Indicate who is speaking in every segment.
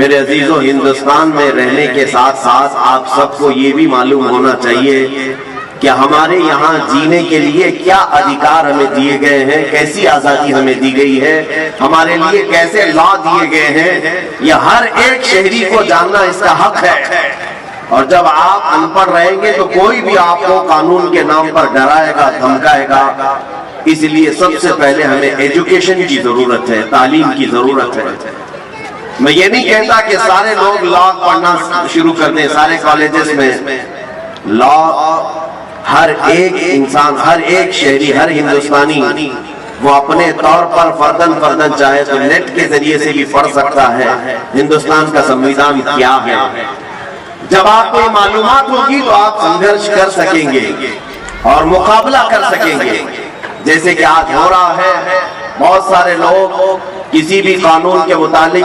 Speaker 1: میرے عزیزوں، ہندوستان میں رہنے کے ساتھ ساتھ آپ سب کو یہ بھی معلوم ہونا چاہیے کہ ہمارے یہاں جینے کے لیے کیا ادھیکار ہمیں دیے گئے ہیں، کیسی آزادی ہمیں دی گئی ہے، ہمارے لیے کیسے لا دیے گئے ہیں، یہ ہر ایک شہری کو جاننا اس کا حق ہے۔ اور جب آپ ان پڑھ رہیں گے تو کوئی بھی آپ کو قانون کے نام پر ڈرائے گا، دھمکائے گا۔ اس لیے سب سے پہلے ہمیں ایجوکیشن کی ضرورت ہے، تعلیم کی ضرورت ہے۔ میں یہ نہیں کہتا کہ سارے لوگ لا پڑھنا شروع کر دیں، سارے کالجز میں لا ہر ایک انسان، ہر ایک شہری، ہر ہندوستانی وہ اپنے طور پر فردن چاہے تو نیٹ کے ذریعے سے بھی پڑھ سکتا ہے ہندوستان کا سنویدھان کیا ہے۔ جب آپ کو معلومات ہوگی تو آپ سنگھرش کر سکیں گے اور مقابلہ کر سکیں گے۔ جیسے کہ آج ہو رہا ہے، بہت سارے لوگ کسی بھی قانون کے متعلق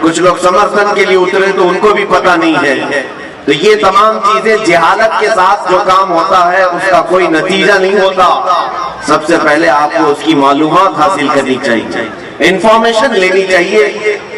Speaker 1: کچھ لوگ سمرتھن کے لیے اترے تو ان کو بھی پتہ نہیں ہے۔ تو یہ تمام چیزیں جہالت کے ساتھ جو کام ہوتا ہے اس کا کوئی نتیجہ نہیں ہوتا۔ سب سے پہلے آپ کو اس کی معلومات حاصل کرنی چاہیے، انفارمیشن لینی چاہیے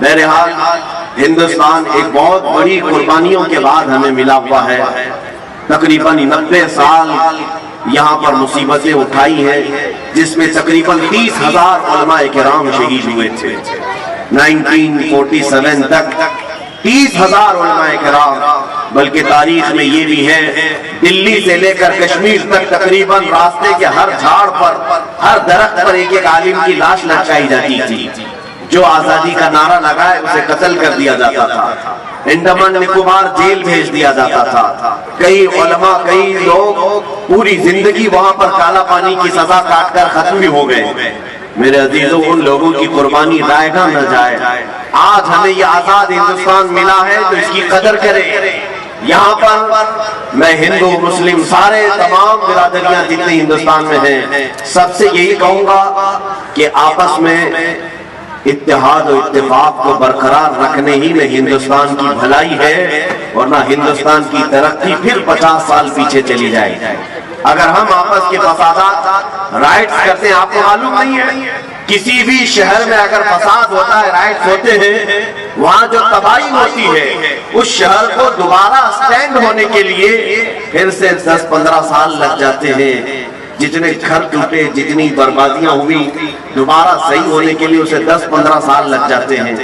Speaker 1: بہرحال ہندوستان ایک بہت بڑی قربانیوں کے بعد ہمیں ملا ہوا ہے۔ تقریباً 90 سال یہاں پر مصیبتیں اٹھائی ہیں، جس میں تقریباً 30,000 علماء کرام شہید ہوئے تھے۔ 1947 تک 30,000 علماء کرام، بلکہ تاریخ میں یہ بھی ہے دلی سے لے کر کشمیر تک تقریباً راستے کے ہر جھاڑ پر، ہر درخت پر ایک عالم کی لاش لٹکائی جاتی تھی۔ جو آزادی کا نعرہ لگائے اسے قتل کر دیا جاتا تھا، انڈمان نکوبار جیل بھیج دیا جاتا تھا۔ کئی علماء، کئی لوگ پوری زندگی وہاں پر کالا پانی کی سزا کاٹ کر ختم بھی ہو گئے۔ میرے عزیزوں، ان لوگوں کی قربانی ضائع نہ جائے۔ آج ہمیں یہ آزاد ہندوستان ملا ہے تو اس کی قدر کریں۔ یہاں پر میں ہندو، مسلم، سارے تمام برادریاں جتنی ہندوستان میں ہیں، سب سے یہی کہوں گا کہ آپس میں اتحاد و اتفاق کو برقرار رکھنے ہی میں ہندوستان کی بھلائی ہے، ورنہ ہندوستان کی ترقی پھر 50 سال پیچھے چلی جائے۔ اگر ہم آپس کے فسادات رائٹس کرتے ہیں، آپ کو معلوم نہیں ہے کسی بھی شہر میں اگر فساد ہوتا ہے، رائٹس ہوتے ہیں، وہاں جو تباہی ہوتی ہے اس شہر کو دوبارہ سٹینڈ ہونے کے لیے پھر سے 10-15 سال لگ جاتے ہیں۔ جتنے گھر ٹوٹے، جتنی بربادیاں ہوئی، دوبارہ صحیح ہونے کے لیے اسے 10-15 سال لگ جاتے ہیں۔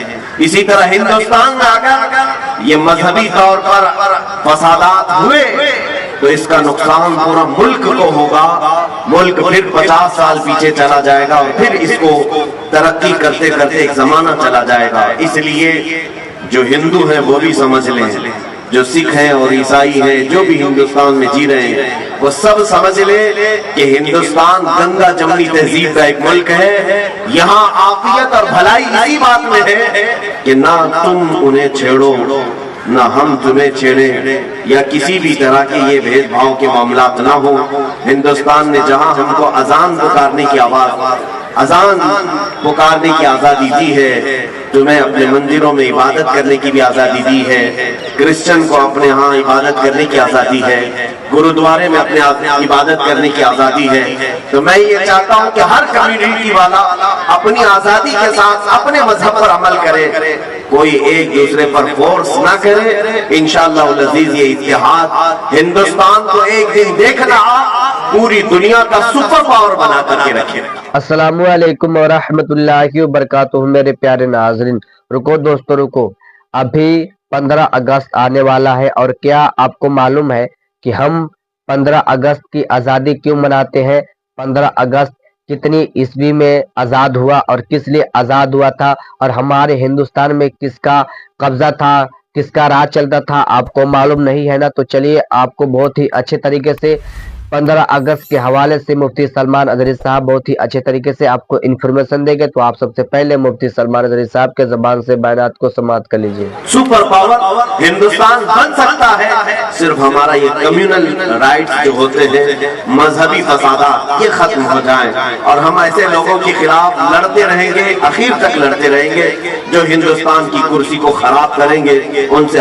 Speaker 1: اسی طرح ہندوستان میں اگر یہ مذہبی طور پر فسادات ہوئے تو اس کا نقصان پورا ملک کو ہوگا، ملک پھر 50 سال پیچھے چلا جائے گا اور پھر اس کو ترقی کرتے کرتے ایک زمانہ چلا جائے گا۔ اس لیے جو ہندو ہیں وہ بھی سمجھ لیں، جو سکھ ہیں اور عیسائی ہیں، جو بھی ہندوستان میں جی رہے ہیں، وہ سب سمجھ لیں کہ ہندوستان گنگا جمنی تہذیب کا ایک ملک ہے۔ یہاں عافیت اور بھلائی اسی بات میں ہے کہ نہ تم انہیں چھیڑو نہ ہم تمہیں چھیڑیں، یا کسی بھی طرح کے یہ بھید بھاؤ کے معاملات نہ ہو۔ ہندوستان نے جہاں ہم کو اذان پکارنے کی اذان پکارنے کی آزادی دی ہے، تمہیں اپنے مندروں میں عبادت کرنے کی بھی آزادی دی ہے، کرسچن کو اپنے ہاں عبادت کرنے کی آزادی ہے، گرودوارے میں اپنے عبادت کرنے کی آزادی ہے۔ تو میں یہ چاہتا ہوں کہ ہر کمیونٹی والا اپنی آزادی کے ساتھ اپنے مذہب پر عمل کرے، کوئی ایک دوسرے پر فورس نہ کرے۔ انشاءاللہ العزیز یہ اتحاد ہندوستان کو ایک دن دیکھنا پوری دنیا کا سپر پاور بنا کر کے رکھے۔
Speaker 2: السلام علیکم ورحمۃ اللہ وبرکاتہ۔ میرے پیارے ناظرین، رکو دوستو رکو، ابھی 15 اگست آنے والا ہے، اور کیا آپ کو معلوم ہے کہ ہم 15 اگست کی آزادی کیوں مناتے ہیں؟ 15 اگست کتنی عیسوی میں آزاد ہوا اور کس لیے آزاد ہوا تھا، اور ہمارے ہندوستان میں کس کا قبضہ تھا، کس کا راج چلتا تھا، آپ کو معلوم نہیں ہے نا؟ تو چلیے آپ کو بہت ہی اچھے طریقے سے 15 اگست کے حوالے سے مفتی سلمان اظہری صاحب بہت ہی اچھے طریقے سے آپ کو انفارمیشن دیں گے۔ تو آپ سب سے پہلے مفتی سلمان اظہری صاحب کے زبان سے بیانات کو سماعت کر لیجئے۔
Speaker 1: سپر پاور ہندوستان بن سکتا ہے صرف ہمارا یہ کمیونل رائٹس جو ہوتے ہیں، مذہبی فسادات یہ ختم ہو جائیں، اور ہم ایسے لوگوں کے خلاف لڑتے رہیں گے، اخیر تک لڑتے رہیں گے جو ہندوستان کی کرسی کو خراب کریں گے، ان سے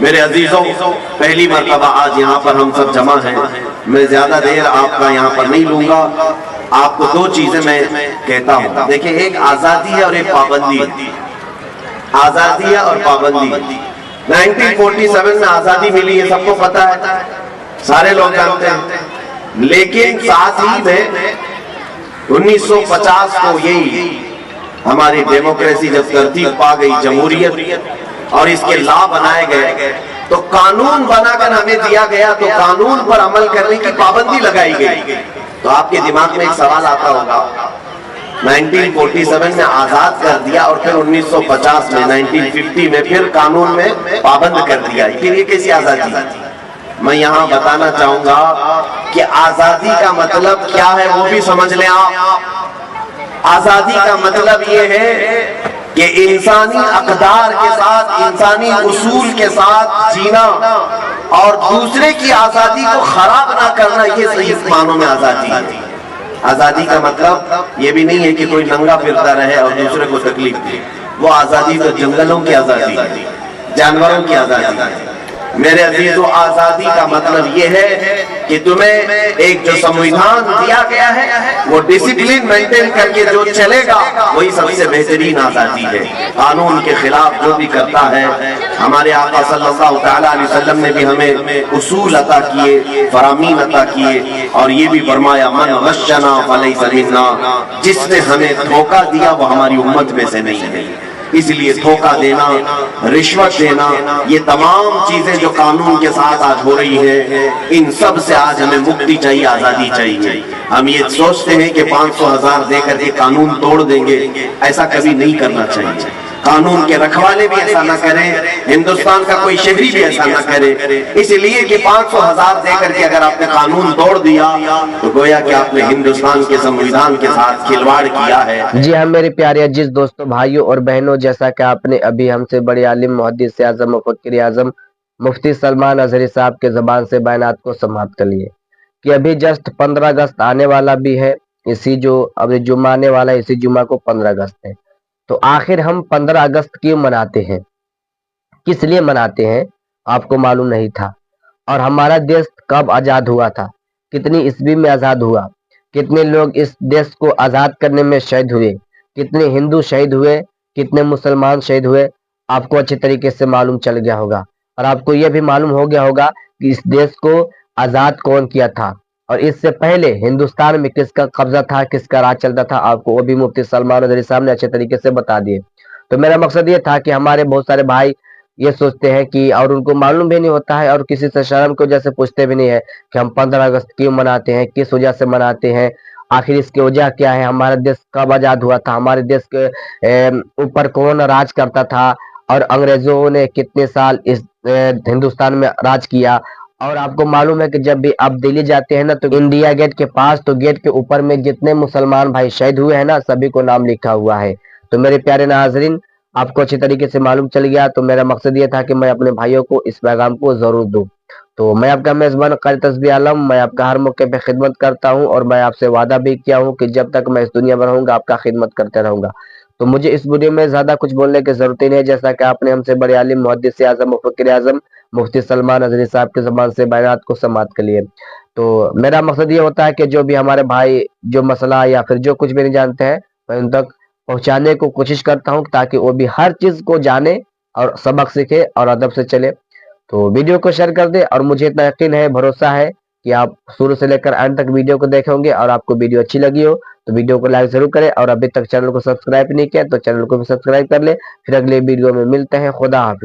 Speaker 1: میرے عزیزوں، پہلی مرتبہ آج یہاں پر ہم سب جمع ہیں، میں زیادہ دیر آپ کا یہاں پر نہیں لوں گا. آپ کو دو چیزیں میں کہتا ہوں. دیکھیں، ایک آزادی ہے اور ایک پابندی ہے. آزادی ہے اور پابندی. 1947 میں آزادی ملی ہے، سب کو پتا ہے، سارے لوگ جانتے ہیں. لیکن ساتھ ہی میں 1950 کو یہی ہماری ڈیموکریسی جب ترتیب پا گئی، جمہوریت، اور اس کے لا بنائے گئے، تو قانون بنا کر ہمیں دیا گیا، تو قانون پر عمل کرنے کی پابندی لگائی گئی. تو آپ کے دماغ میں ایک سوال آتا ہوگا، 1947 میں آزاد کر دیا اور پھر 1950 میں 1950 میں پھر قانون میں پابند کر دیا، پھر یہ کیسی آزادی؟ میں یہاں بتانا چاہوں گا کہ آزادی کا مطلب کیا ہے وہ بھی سمجھ لیں آپ. آزادی کا مطلب یہ ہے کہ انسانی اقدار کے ساتھ، انسانی اصول کے ساتھ جینا اور دوسرے کی آزادی کو خراب نہ کرنا، یہ صحیح معنوں میں آزادی ہے. آزادی کا مطلب یہ بھی نہیں ہے کہ کوئی ننگا پھرتا رہے اور دوسرے کو تکلیف دے. وہ آزادی تو جنگلوں کی آزادی ہے، جانوروں کی آزادی ہے. میرے عزیزو، آزادی کا مطلب یہ ہے کہ تمہیں ایک جو سمویدھان دیا گیا ہے وہ ڈسپلن مینٹین کر کے جو چلے گا وہی سب سے بہترین آزادی ہے. قانون کے خلاف جو بھی کرتا ہے، ہمارے آقا صلی اللہ تعالیٰ علیہ وسلم نے بھی ہمیں اصول عطا کیے، فرامین عطا کیے، اور یہ بھی فرمایا من غشنا فلیس منا، جس نے ہمیں دھوکہ دیا وہ ہماری امت میں سے نہیں ہے. اس لیے دھوکہ دینا، رشوت دینا، یہ تمام چیزیں جو قانون کے ساتھ آج ہو رہی ہیں، ان سب سے آج ہمیں مکتی چاہیے، آزادی چاہیے. ہم یہ سوچتے ہیں کہ 500,000 دے کر کے قانون توڑ دیں گے، ایسا کبھی نہیں کرنا چاہیے. قانون کے رکھوالے بھی ایسا نہ کریں، ہندوستان کا کوئی شہری بھی ایسا نہ کرے، اس لیے کہ 500,000 دے کر کے اگر آپ نے قانون توڑ دیا تو گویا کہ آپ نے ہندوستان کے سمویدھان کے ساتھ کھلواڑ کیا ہے.
Speaker 2: جی ہاں میرے پیارے عزیز دوستوں، بھائیوں اور بہنوں، جیسا کہ آپ نے ابھی ہم سے بڑے عالم، محدث اعظم، مفکر اعظم مفتی سلمان اظہری صاحب کے زبان سے بیانات کو سماعت کر لیے کہ ابھی جسٹ 15 اگست آنے والا بھی ہے. اسی جو اب جمعہ آنے والا ہے، اسی جمعہ کو 15 اگست ہے. تو آخر ہم 15 اگست کیوں مناتے ہیں، کس لیے مناتے ہیں، آپ کو معلوم نہیں تھا. اور ہمارا دیش کب آزاد ہوا تھا، کتنی عیسوی میں آزاد ہوا، کتنے لوگ اس دیش کو آزاد کرنے میں شہید ہوئے، کتنے ہندو شہید ہوئے، کتنے مسلمان شہید ہوئے، آپ کو اچھے طریقے سے معلوم چل گیا ہوگا. اور آپ کو یہ بھی معلوم ہو گیا ہوگا کہ اس دیش کو آزاد کون کیا تھا، اور اس سے پہلے ہندوستان میں کس کا قبضہ تھا، کس کا راج چلتا تھا، آپ کو وہ بھی مفتی سلمان اظہری صاحب نے اچھے طریقے سے بتا دیے. تو میرا مقصد یہ تھا کہ ہمارے بہت سارے بھائی یہ سوچتے ہیں کہ، اور ان کو معلوم بھی نہیں ہوتا ہے، اور کسی سے شرم کی وجہ سے پوچھتے بھی نہیں ہے کہ ہم 15 اگست کیوں مناتے ہیں، کس وجہ سے مناتے ہیں، آخر اس کی وجہ کیا ہے، ہمارا دیش کب آزاد ہوا تھا، ہمارے دیش کے اوپر کون راج کرتا تھا، اور انگریزوں نے کتنے سال اس ہندوستان میں راج کیا. اور آپ کو معلوم ہے کہ جب بھی آپ دلی جاتے ہیں نا، تو انڈیا گیٹ کے پاس، تو گیٹ کے اوپر میں جتنے مسلمان بھائی شہید ہوئے ہیں نا، سبھی کو نام لکھا ہوا ہے. تو میرے پیارے ناظرین، آپ کو اچھی طریقے سے معلوم چل گیا. تو میرا مقصد یہ تھا کہ میں اپنے بھائیوں کو اس پیغام کو ضرور دوں. تو میں آپ کا میزبان قاری تسبیح عالم، میں آپ کا ہر موقع پہ خدمت کرتا ہوں، اور میں آپ سے وعدہ بھی کیا ہوں کہ جب تک میں اس دنیا میں رہوں گا آپ کا خدمت کرتے رہوں گا. تو مجھے اس ویڈیو میں زیادہ کچھ بولنے کی ضرورت ہی نہیں ہے، جیسا کہ آپ نے ہم سے بڑے عالم، محدث اعظم، مفکر اعظم مفتی سلمان اظہری صاحب کی زبان سے بیانات کو سماعت کر لیے. تو میرا مقصد یہ ہوتا ہے کہ جو بھی ہمارے بھائی جو مسئلہ یا پھر جو کچھ بھی نہیں جانتے ہیں، میں ان تک پہنچانے کو کوشش کرتا ہوں تاکہ وہ بھی ہر چیز کو جانے اور سبق سیکھے اور ادب سے چلے. تو ویڈیو کو شیئر کر دیں، اور مجھے اتنا یقین ہے، بھروسہ ہے کہ آپ شروع سے لے کر اینڈ تک ویڈیو کو دیکھیں گے، اور آپ کو ویڈیو اچھی لگی ہو تو ویڈیو کو لائک ضرور کریں، اور ابھی تک چینل کو سبسکرائب نہیں کیا تو چینل کو بھی سبسکرائب کر لیں. پھر اگلے ویڈیو میں ملتے ہیں. خدا حافظ.